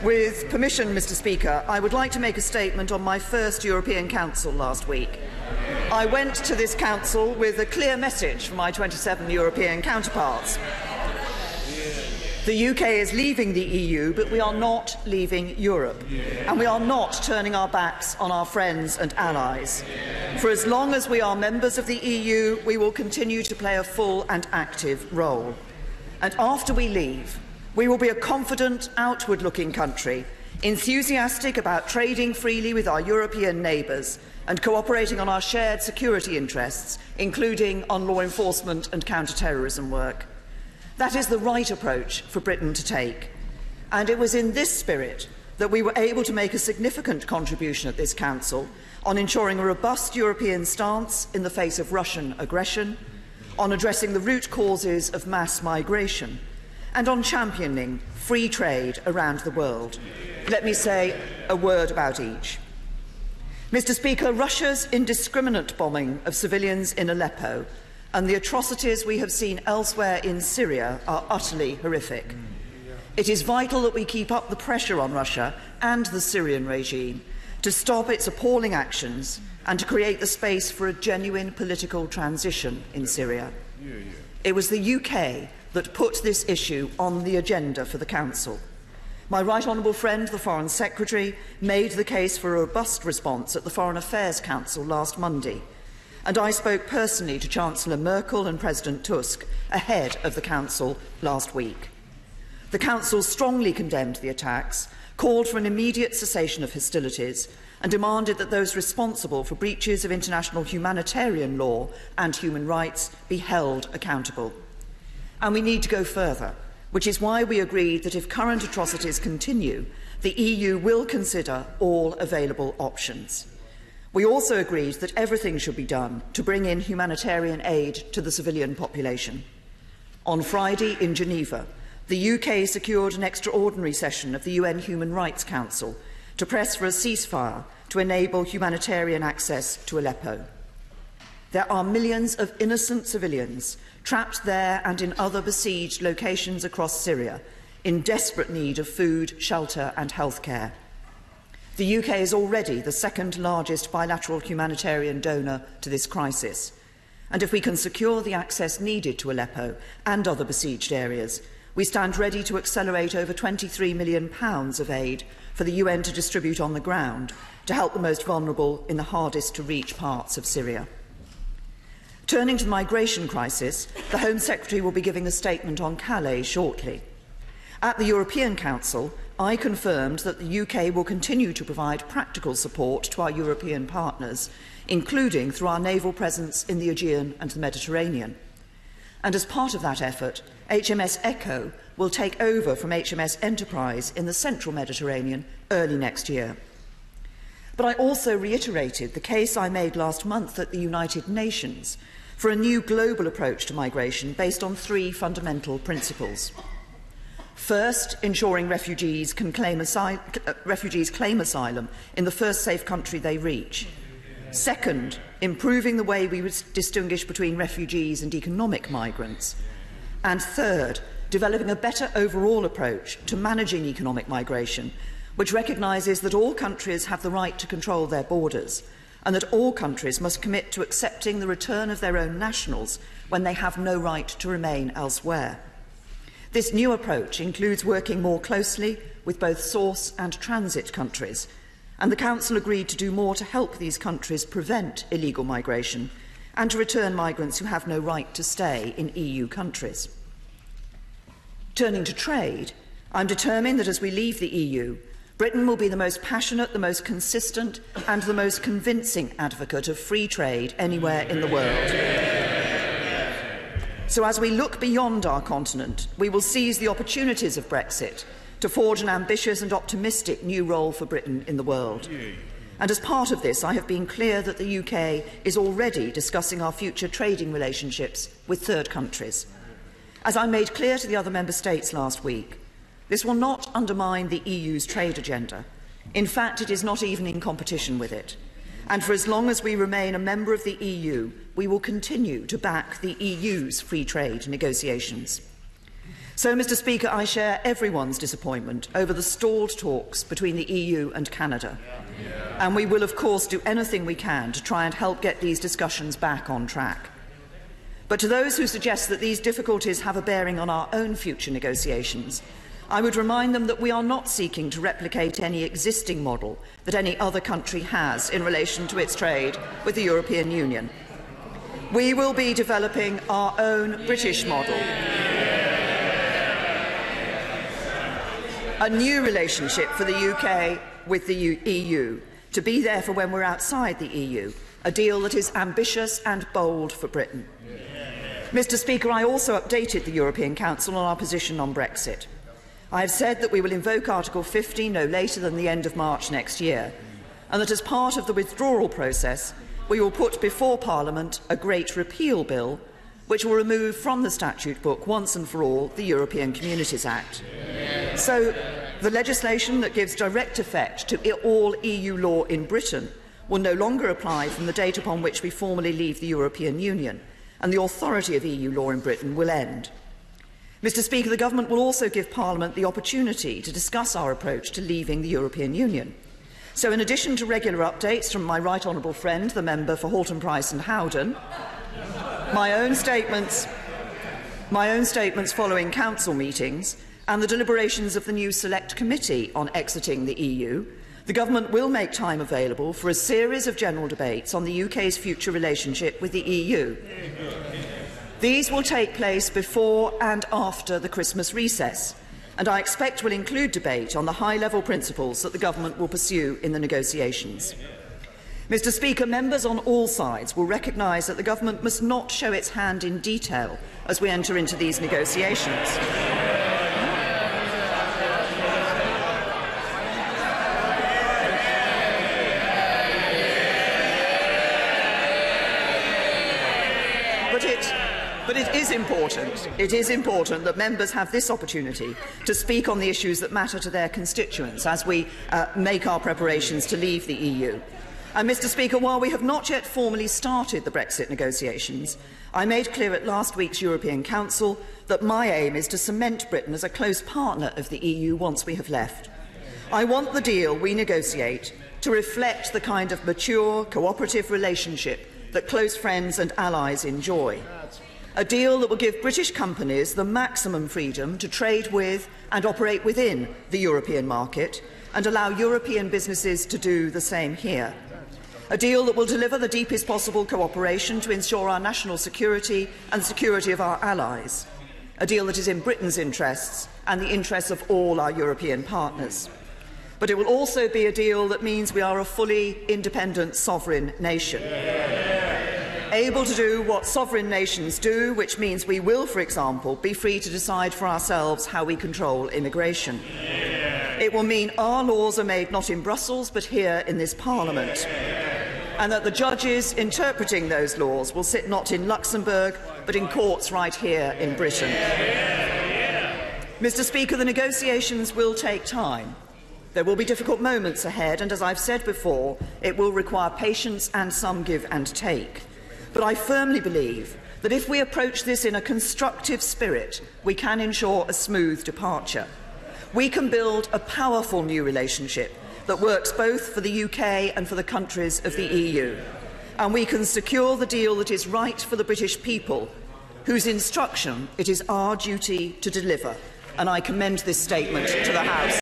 With permission, Mr. Speaker, I would like to make a statement on my first European Council last week. I went to this Council with a clear message from my 27 European counterparts. The UK is leaving the EU, but we are not leaving Europe, and we are not turning our backs on our friends and allies. For as long as we are members of the EU, we will continue to play a full and active role. And after we leave, we will be a confident, outward-looking country, enthusiastic about trading freely with our European neighbours and cooperating on our shared security interests, including on law enforcement and counter-terrorism work. That is the right approach for Britain to take, and it was in this spirit that we were able to make a significant contribution at this Council on ensuring a robust European stance in the face of Russian aggression, on addressing the root causes of mass migration, and on championing free trade around the world. Let me say a word about each. Mr. Speaker, Russia's indiscriminate bombing of civilians in Aleppo and the atrocities we have seen elsewhere in Syria are utterly horrific. It is vital that we keep up the pressure on Russia and the Syrian regime to stop its appalling actions and to create the space for a genuine political transition in Syria. It was the UK that put this issue on the agenda for the Council. My right honourable friend, the Foreign Secretary, made the case for a robust response at the Foreign Affairs Council last Monday, and I spoke personally to Chancellor Merkel and President Tusk ahead of the Council last week. The Council strongly condemned the attacks, called for an immediate cessation of hostilities, and demanded that those responsible for breaches of international humanitarian law and human rights be held accountable. And we need to go further, which is why we agreed that if current atrocities continue, the EU will consider all available options. We also agreed that everything should be done to bring in humanitarian aid to the civilian population. On Friday in Geneva, the UK secured an extraordinary session of the UN Human Rights Council to press for a ceasefire to enable humanitarian access to Aleppo. There are millions of innocent civilians trapped there and in other besieged locations across Syria, in desperate need of food, shelter and healthcare. The UK is already the second largest bilateral humanitarian donor to this crisis, and if we can secure the access needed to Aleppo and other besieged areas, we stand ready to accelerate over £23 million of aid for the UN to distribute on the ground to help the most vulnerable in the hardest-to-reach parts of Syria. Turning to the migration crisis, the Home Secretary will be giving a statement on Calais shortly. At the European Council, I confirmed that the UK will continue to provide practical support to our European partners, including through our naval presence in the Aegean and the Mediterranean. And as part of that effort, HMS Echo will take over from HMS Enterprise in the central Mediterranean early next year. But I also reiterated the case I made last month at the United Nations for a new global approach to migration based on three fundamental principles. First, ensuring refugees claim asylum in the first safe country they reach. Second, improving the way we distinguish between refugees and economic migrants. And third, developing a better overall approach to managing economic migration, which recognises that all countries have the right to control their borders and that all countries must commit to accepting the return of their own nationals when they have no right to remain elsewhere. This new approach includes working more closely with both source and transit countries, and the Council agreed to do more to help these countries prevent illegal migration and to return migrants who have no right to stay in EU countries. Turning to trade, I'm determined that as we leave the EU, Britain will be the most passionate, the most consistent and the most convincing advocate of free trade anywhere in the world. So as we look beyond our continent, we will seize the opportunities of Brexit to forge an ambitious and optimistic new role for Britain in the world. And as part of this, I have been clear that the UK is already discussing our future trading relationships with third countries. As I made clear to the other Member States last week, this will not undermine the EU's trade agenda. In fact, it is not even in competition with it. And for as long as we remain a member of the EU, we will continue to back the EU's free trade negotiations. So, Mr. Speaker, I share everyone's disappointment over the stalled talks between the EU and Canada. And we will, of course, do anything we can to try and help get these discussions back on track. But to those who suggest that these difficulties have a bearing on our own future negotiations, I would remind them that we are not seeking to replicate any existing model that any other country has in relation to its trade with the European Union. We will be developing our own British model, a new relationship for the UK with the EU, to be there for when we're outside the EU, a deal that is ambitious and bold for Britain. Mr. Speaker, I also updated the European Council on our position on Brexit. I have said that we will invoke Article 50 no later than the end of March next year, and that as part of the withdrawal process, we will put before Parliament a Great Repeal Bill, which will remove from the statute book once and for all the European Communities Act. So, the legislation that gives direct effect to all EU law in Britain will no longer apply from the date upon which we formally leave the European Union, and the authority of EU law in Britain will end. Mr. Speaker, the Government will also give Parliament the opportunity to discuss our approach to leaving the European Union. So, in addition to regular updates from my right honourable friend, the member for Halton Price and Howden, my own statements following Council meetings and the deliberations of the new Select Committee on exiting the EU, the Government will make time available for a series of general debates on the UK's future relationship with the EU. These will take place before and after the Christmas recess, and I expect will include debate on the high-level principles that the Government will pursue in the negotiations. Mr. Speaker, members on all sides will recognise that the Government must not show its hand in detail as we enter into these negotiations. But it is important that members have this opportunity to speak on the issues that matter to their constituents as we make our preparations to leave the EU. And, Mr. Speaker, while we have not yet formally started the Brexit negotiations, I made clear at last week's European Council that my aim is to cement Britain as a close partner of the EU once we have left. I want the deal we negotiate to reflect the kind of mature, cooperative relationship that close friends and allies enjoy. A deal that will give British companies the maximum freedom to trade with and operate within the European market and allow European businesses to do the same here. A deal that will deliver the deepest possible cooperation to ensure our national security and the security of our allies. A deal that is in Britain's interests and the interests of all our European partners. But it will also be a deal that means we are a fully independent sovereign nation. Able to do what sovereign nations do, which means we will, for example, be free to decide for ourselves how we control immigration. It will mean our laws are made not in Brussels but here in this Parliament, and that the judges interpreting those laws will sit not in Luxembourg but in courts right here in Britain. Mr. Speaker, the negotiations will take time. There will be difficult moments ahead, and as I've said before, it will require patience and some give and take. But I firmly believe that if we approach this in a constructive spirit, we can ensure a smooth departure. We can build a powerful new relationship that works both for the UK and for the countries of the EU. And we can secure the deal that is right for the British people, whose instruction it is our duty to deliver. And I commend this statement to the House.